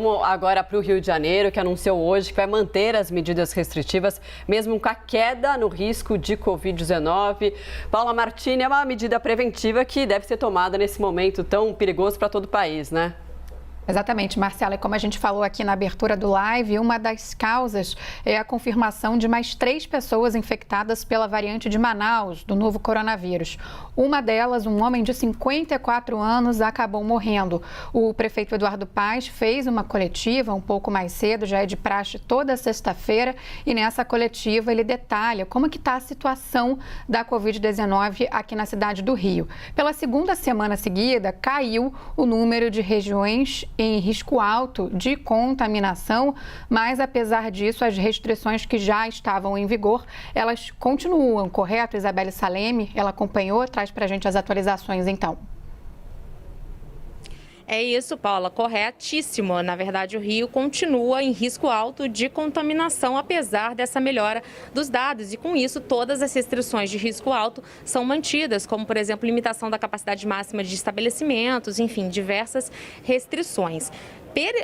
Vamos agora para o Rio de Janeiro, que anunciou hoje que vai manter as medidas restritivas, mesmo com a queda no risco de Covid-19. Paula Martini, é uma medida preventiva que deve ser tomada nesse momento tão perigoso para todo o país, né? Exatamente, Marcela. E como a gente falou aqui na abertura do live, uma das causas é a confirmação de mais 3 pessoas infectadas pela variante de Manaus, do novo coronavírus. Uma delas, um homem de 54 anos, acabou morrendo. O prefeito Eduardo Paes fez uma coletiva um pouco mais cedo, já é de praxe toda sexta-feira, e nessa coletiva ele detalha como que está a situação da Covid-19 aqui na cidade do Rio. Pela segunda semana seguida, caiu o número de regiões em risco alto de contaminação, mas apesar disso, as restrições que já estavam em vigor, elas continuam, correto? Isabelle Salemi, ela acompanhou, traz para a gente as atualizações então. É isso, Paula, corretíssimo. Na verdade, o Rio continua em risco alto de contaminação, apesar dessa melhora dos dados. E com isso, todas as restrições de risco alto são mantidas, como, por exemplo, limitação da capacidade máxima de estabelecimentos, enfim, diversas restrições.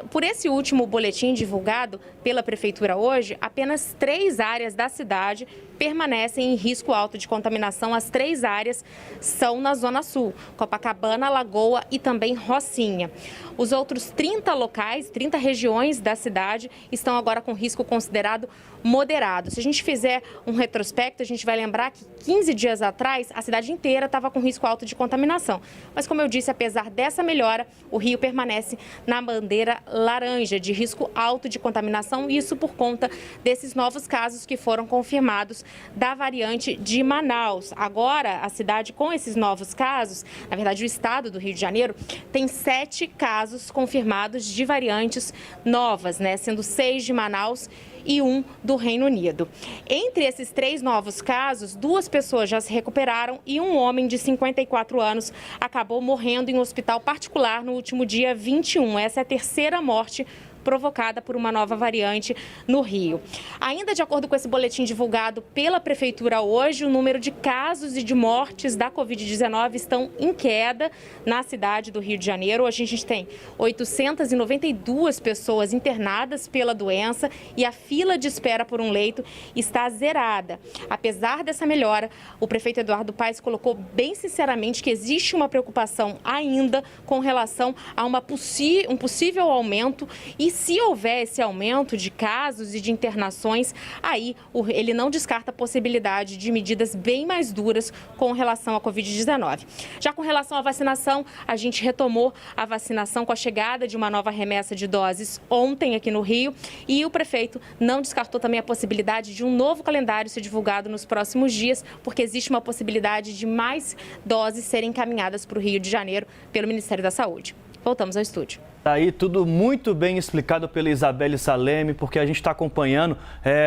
Por esse último boletim divulgado pela Prefeitura hoje, apenas 3 áreas da cidade permanecem em risco alto de contaminação. As 3 áreas são na Zona Sul, Copacabana, Lagoa e também Rocinha. Os outros 30 locais, 30 regiões da cidade estão agora com risco considerado moderado. Se a gente fizer um retrospecto, a gente vai lembrar que 15 dias atrás a cidade inteira estava com risco alto de contaminação. Mas como eu disse, apesar dessa melhora, o Rio permanece na bandeira laranja de risco alto de contaminação, isso por conta desses novos casos que foram confirmados da variante de Manaus. Agora, a cidade com esses novos casos, na verdade o estado do Rio de Janeiro, tem 7 casos confirmados de variantes novas, né? Sendo 6 de Manaus e 1 do Reino Unido. Entre esses 3 novos casos, 2 pessoas já se recuperaram e um homem de 54 anos acabou morrendo em um hospital particular no último dia 21. Essa é a 3ª morte provocada por uma nova variante no Rio. Ainda de acordo com esse boletim divulgado pela Prefeitura hoje, o número de casos e de mortes da Covid-19 estão em queda na cidade do Rio de Janeiro. Hoje a gente tem 892 pessoas internadas pela doença e a fila de espera por um leito está zerada. Apesar dessa melhora, o prefeito Eduardo Paes colocou bem sinceramente que existe uma preocupação ainda com relação a um possível aumento, e se houver esse aumento de casos e de internações, aí ele não descarta a possibilidade de medidas bem mais duras com relação à Covid-19. Já com relação à vacinação, a gente retomou a vacinação com a chegada de uma nova remessa de doses ontem aqui no Rio, e o prefeito não descartou também a possibilidade de um novo calendário ser divulgado nos próximos dias, porque existe uma possibilidade de mais doses serem encaminhadas para o Rio de Janeiro pelo Ministério da Saúde. Voltamos ao estúdio. Tá aí tudo muito bem explicado pela Isabelle Salemi, porque a gente está acompanhando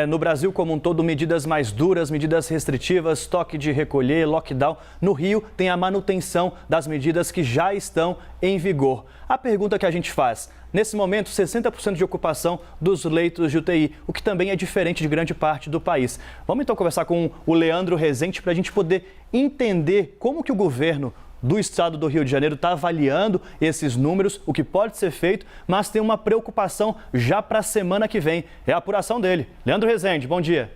no Brasil como um todo medidas mais duras, medidas restritivas, toque de recolher, lockdown. No Rio tem a manutenção das medidas que já estão em vigor. A pergunta que a gente faz: nesse momento, 60% de ocupação dos leitos de UTI, o que também é diferente de grande parte do país. Vamos então conversar com o Leandro Rezende para a gente poder entender como que o governo do estado do Rio de Janeiro está avaliando esses números, o que pode ser feito, mas tem uma preocupação já para a semana que vem. É a apuração dele. Leandro Rezende, bom dia.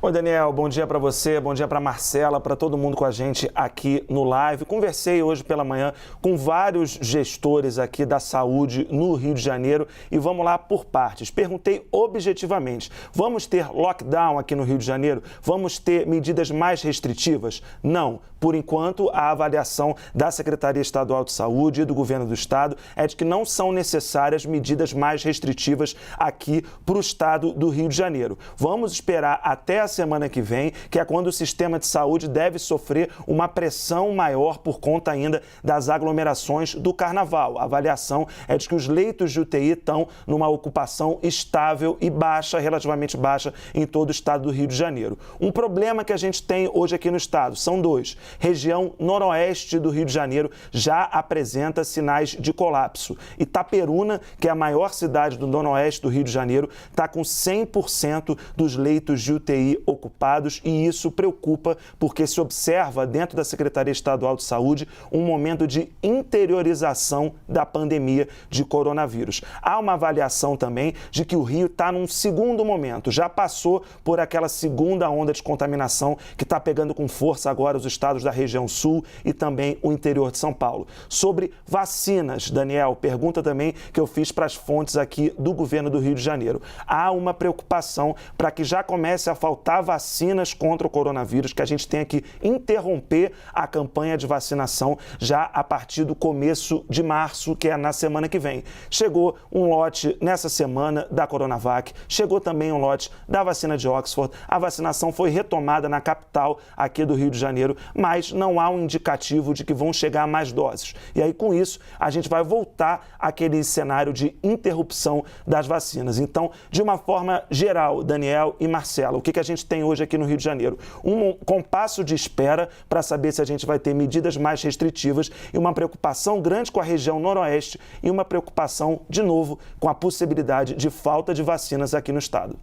Oi, Daniel, bom dia para você, bom dia para Marcela, para todo mundo com a gente aqui no live. Conversei hoje pela manhã com vários gestores aqui da saúde no Rio de Janeiro e vamos lá por partes. Perguntei objetivamente: vamos ter lockdown aqui no Rio de Janeiro? Vamos ter medidas mais restritivas? Não. Por enquanto, a avaliação da Secretaria Estadual de Saúde e do Governo do Estado é de que não são necessárias medidas mais restritivas aqui para o estado do Rio de Janeiro. Vamos esperar até a semana que vem, que é quando o sistema de saúde deve sofrer uma pressão maior por conta ainda das aglomerações do Carnaval. A avaliação é de que os leitos de UTI estão numa ocupação estável e baixa, relativamente baixa, em todo o estado do Rio de Janeiro. Um problema que a gente tem hoje aqui no estado são 2. Região noroeste do Rio de Janeiro já apresenta sinais de colapso. Itaperuna, que é a maior cidade do noroeste do Rio de Janeiro, está com 100% dos leitos de UTI aqui ocupados e isso preocupa porque se observa dentro da Secretaria Estadual de Saúde um momento de interiorização da pandemia de coronavírus. Há uma avaliação também de que o Rio está num segundo momento, já passou por aquela segunda onda de contaminação que está pegando com força agora os estados da região sul e também o interior de São Paulo. Sobre vacinas, Daniel, pergunta também que eu fiz para as fontes aqui do governo do Rio de Janeiro. Há uma preocupação para que já comece a faltar vacinas contra o coronavírus, que a gente tenha que interromper a campanha de vacinação já a partir do começo de março, que é na semana que vem. Chegou um lote nessa semana da Coronavac, chegou também um lote da vacina de Oxford, a vacinação foi retomada na capital aqui do Rio de Janeiro, mas não há um indicativo de que vão chegar mais doses. E aí, com isso, a gente vai voltar àquele cenário de interrupção das vacinas. Então, de uma forma geral, Daniel e Marcela, o que a gente tem hoje aqui no Rio de Janeiro? Um compasso de espera para saber se a gente vai ter medidas mais restritivas e uma preocupação grande com a região noroeste e uma preocupação, de novo, com a possibilidade de falta de vacinas aqui no estado.